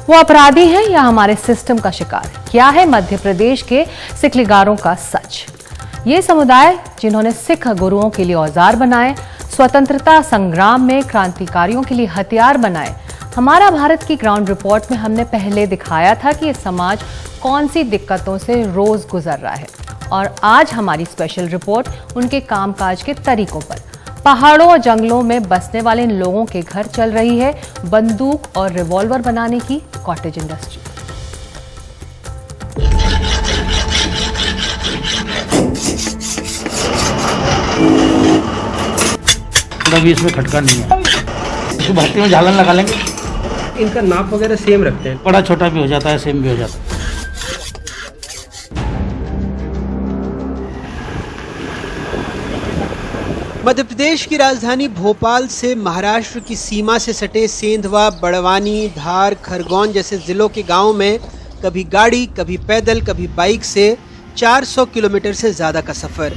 वो अपराधी हैं या हमारे सिस्टम का शिकार? क्या है मध्य प्रदेश के सिकलीगारों का सच? ये समुदाय जिन्होंने सिख गुरुओं के लिए औजार बनाए, स्वतंत्रता संग्राम में क्रांतिकारियों के लिए हथियार बनाए। हमारा भारत की ग्राउंड रिपोर्ट में हमने पहले दिखाया था कि ये समाज कौन सी दिक्कतों से रोज गुजर रहा है, और आज हमारी स्पेशल रिपोर्ट उनके कामकाज के तरीकों पर। पहाड़ों और जंगलों में बसने वाले इन लोगों के घर चल रही है बंदूक और रिवॉल्वर बनाने की कॉटेज इंडस्ट्री। अभी इसमें खटका नहीं है, इसको भट्टी में झालन लगा लेंगे। इनका नाप वगैरह सेम रखते हैं, बड़ा छोटा भी हो जाता है, सेम भी हो जाता है। मध्य प्रदेश की राजधानी भोपाल से महाराष्ट्र की सीमा से सटे सेंधवा, बड़वानी, धार, खरगोन जैसे जिलों के गांवों में कभी गाड़ी, कभी पैदल, कभी बाइक से 400 किलोमीटर से ज्यादा का सफर।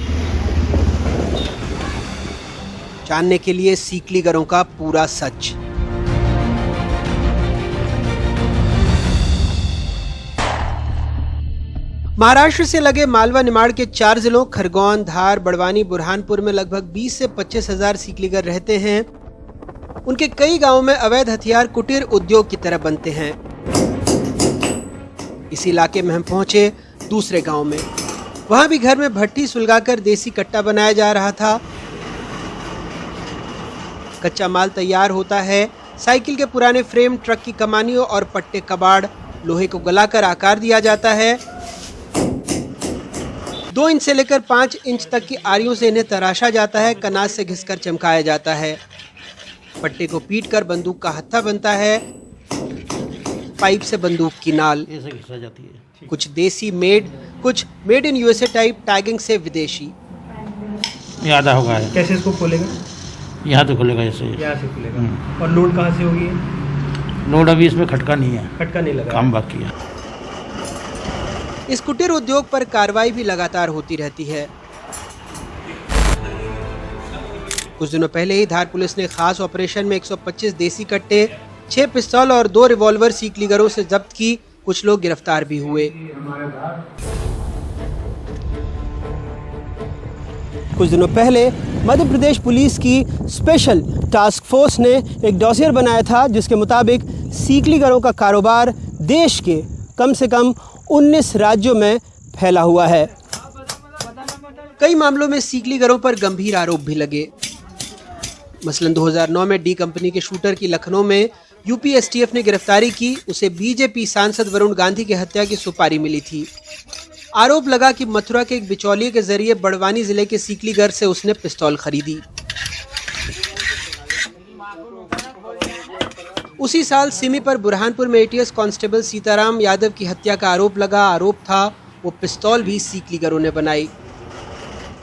जानने के लिए सीकलीगरों का पूरा सच। महाराष्ट्र से लगे मालवा निमाड़ के 4 जिलों खरगोन, धार, बड़वानी, बुरहानपुर में लगभग 20 से 25 हजार सीकलीगर रहते हैं। उनके कई गांवों में अवैध हथियार कुटीर उद्योग की तरह बनते हैं। इस इलाके में हम पहुंचे दूसरे गांव में। वहां भी घर में भट्टी सुलगाकर देसी कट्टा बनाया जा रहा था। कच्चा माल तैयार होता है। साइकिल के पुराने फ्रेम, ट्रक की कमानियों और पट्टे कबाड़, लोहे को गलाकर आकार दिया जाता है। 2 इंच से लेकर 5 इंच तक की आरियों से इन्हें तराशा जाता है। कनाज से घिसकर चमकाया जाता है। पट्टे को पीटकर बंदूक का हत्था बनता है। पाइप से बंदूक की नाल, ऐसे घिसा जाती है। कुछ देसी मेड, कुछ made in USA type, tagging से विदेशी। ये आधा होगा है। कैसे इसको खोलेगा? यहाँ तो खुलेगा, ऐसे यहाँ से खुलेगा। और लोड कहाँ से होगी? लोड अभी इसमें खटका नहीं है, खटका नहीं लगा, काम बाकी है। इस कुटीर उद्योग पर कार्रवाई भी लगातार होती रहती है। कुछ दिनों पहले ही धार पुलिस ने खास ऑपरेशन में 125 देसी कट्टे, 6 पिस्तौल और 2 रिवॉल्वर सीकलीगरों से जब्त की। कुछ लोग गिरफ्तार भी हुए। कुछ दिनों पहले मध्य प्रदेश पुलिस की स्पेशल टास्क फोर्स ने एक डॉसियर बनाया था, जिसके मुताबिक सीकलीगरों का कारोबार देश के कम से कम 19 राज्यों में फैला हुआ है। कई मामलों में सीकलीगरों पर गंभीर आरोप भी लगे। मसलन 2009 में डी कंपनी के शूटर की लखनऊ में यूपी एसटीएफ ने गिरफ्तारी की। उसे बीजेपी सांसद वरुण गांधी की हत्या की सुपारी मिली थी। आरोप लगा कि मथुरा के एक बिचौलिए के जरिए बड़वानी जिले के सीकलीगर से उसने पिस्तौल खरीदी। उसी साल सिमी पर बुरहानपुर में एटीएस कांस्टेबल सीताराम यादव की हत्या का आरोप लगा। आरोप था वो पिस्तौल भी सीकलीगरों ने बनाई।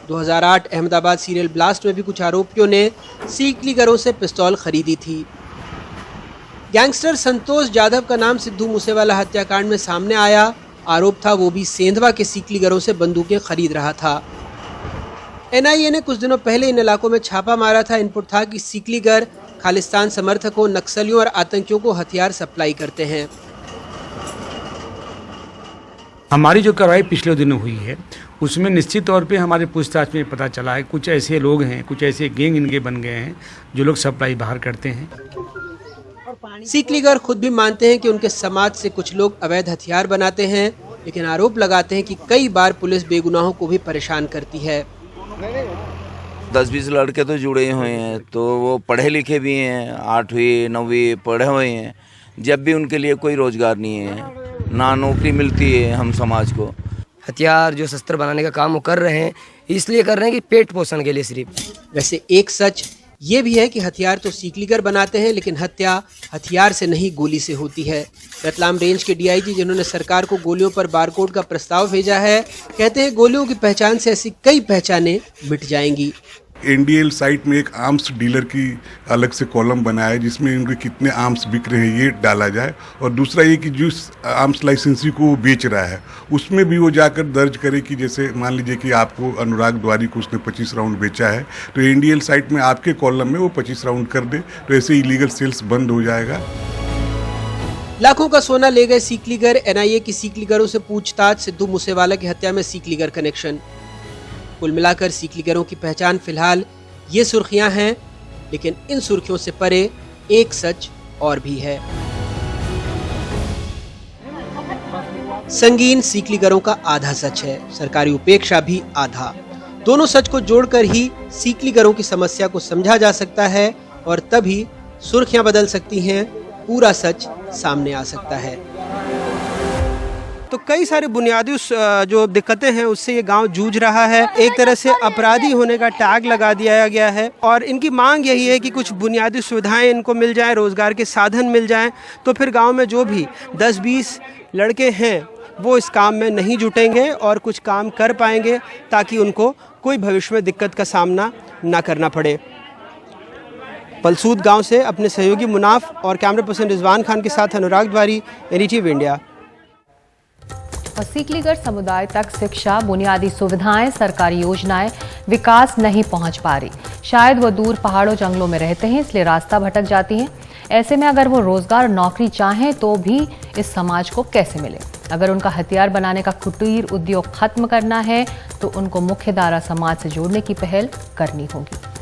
2008 अहमदाबाद सीरियल ब्लास्ट में भी कुछ आरोपियों ने सीकलीगरों से पिस्तौल खरीदी थी। गैंगस्टर संतोष जाधव का नाम सिद्धू मूसेवाला हत्याकांड में सामने आया। आरोप था वो भी सेंधवा के सीकलीगरों से बंदूकें खरीद रहा था। एनआईए ने कुछ दिनों पहले इन इलाकों में छापा मारा था। इनपुट था कि सीकलीगर खालिस्तान समर्थकों, नक्सलियों और आतंकियों को हथियार सप्लाई करते हैं। हमारी जो कार्रवाई पिछले दिनों हुई है उसमें निश्चित तौर पे हमारे पूछताछ में पता चला है कुछ ऐसे लोग हैं, कुछ ऐसे गैंग इनके बन गए हैं जो लोग सप्लाई बाहर करते हैं। सीकलीगर खुद भी मानते हैं कि उनके समाज से कुछ लोग अवैध हथियार बनाते हैं, लेकिन आरोप लगाते हैं कि कई बार पुलिस बेगुनाहों को भी परेशान करती है। 10-20 लड़के तो जुड़े हुए हैं, तो वो पढ़े लिखे भी हैं, 8वीं 9वीं पढ़े हुए हैं। जब भी उनके लिए कोई रोजगार नहीं है, ना नौकरी मिलती है, हम समाज को हथियार जो शस्त्र बनाने का काम वो कर रहे हैं, इसलिए कर रहे हैं कि पेट पोषण के लिए सिर्फ। वैसे एक सच ये भी है कि हथियार तो सीकलीगर बनाते हैं, लेकिन हत्या हथियार से नहीं गोली से होती है। रतलाम रेंज के डीआईजी जिन्होंने सरकार को गोलियों पर बारकोड का प्रस्ताव भेजा है, कहते हैं गोलियों की पहचान से ऐसी कई पहचानें मिट जाएंगी। एनडीएल साइट में एक आर्म्स डीलर की अलग से कॉलम बनाया है जिसमें उनके कितने आर्म्स बिक रहे हैं ये डाला जाए, और दूसरा ये कि जिस आर्म्स लाइसेंसी को वो बेच रहा है उसमें भी वो जाकर दर्ज करे कि जैसे मान लीजिए कि आपको अनुराग द्वारी को उसने 25 राउंड बेचा है तो एनडीएल साइट में आपके कॉलम में वो 25 राउंड कर दे, तो ऐसे इलीगल सेल्स बंद हो जाएगा। लाखों का सोना ले गए सीकलीगर। एनआईए की सीकलीगरों से पूछताछ, सिद्धू मूसेवाला की हत्या में सीकलीगर कनेक्शन। कुल मिलाकर सीकलीगरों की पहचान फिलहाल ये सुर्खियां हैं, लेकिन इन सुर्खियों से परे एक सच और भी है। संगीन सीकलीगरों का आधा सच है, सरकारी उपेक्षा भी आधा। दोनों सच को जोड़कर ही सीकलीगरों की समस्या को समझा जा सकता है और तभी सुर्खियां बदल सकती हैं, पूरा सच सामने आ सकता है। तो कई सारे बुनियादी जो दिक्कतें हैं उससे ये गांव जूझ रहा है। एक तरह से अपराधी होने का टैग लगा दिया गया है और इनकी मांग यही है कि कुछ बुनियादी सुविधाएं इनको मिल जाएं, रोजगार के साधन मिल जाएं, तो फिर गांव में जो भी 10-20 लड़के हैं वो इस काम में नहीं जुटेंगे और कुछ काम कर पाएंगे ताकि उनको कोई भविष्य में दिक्कत का सामना ना करना पड़े। पलसूद गांव से अपने सहयोगी मुनाफ और कैमरा पर्सन रिजवान खान के साथ अनुराग द्वारी, एनडीटीवी इंडिया। और सीकलीगर समुदाय तक शिक्षा, बुनियादी सुविधाएं, सरकारी योजनाएं, विकास नहीं पहुंच पा रही। शायद वो दूर पहाड़ों जंगलों में रहते हैं, इसलिए रास्ता भटक जाती हैं। ऐसे में अगर वो रोजगार और नौकरी चाहें तो भी इस समाज को कैसे मिले? अगर उनका हथियार बनाने का कुटीर उद्योग खत्म करना है तो उनको मुख्यधारा समाज से जोड़ने की पहल करनी होगी।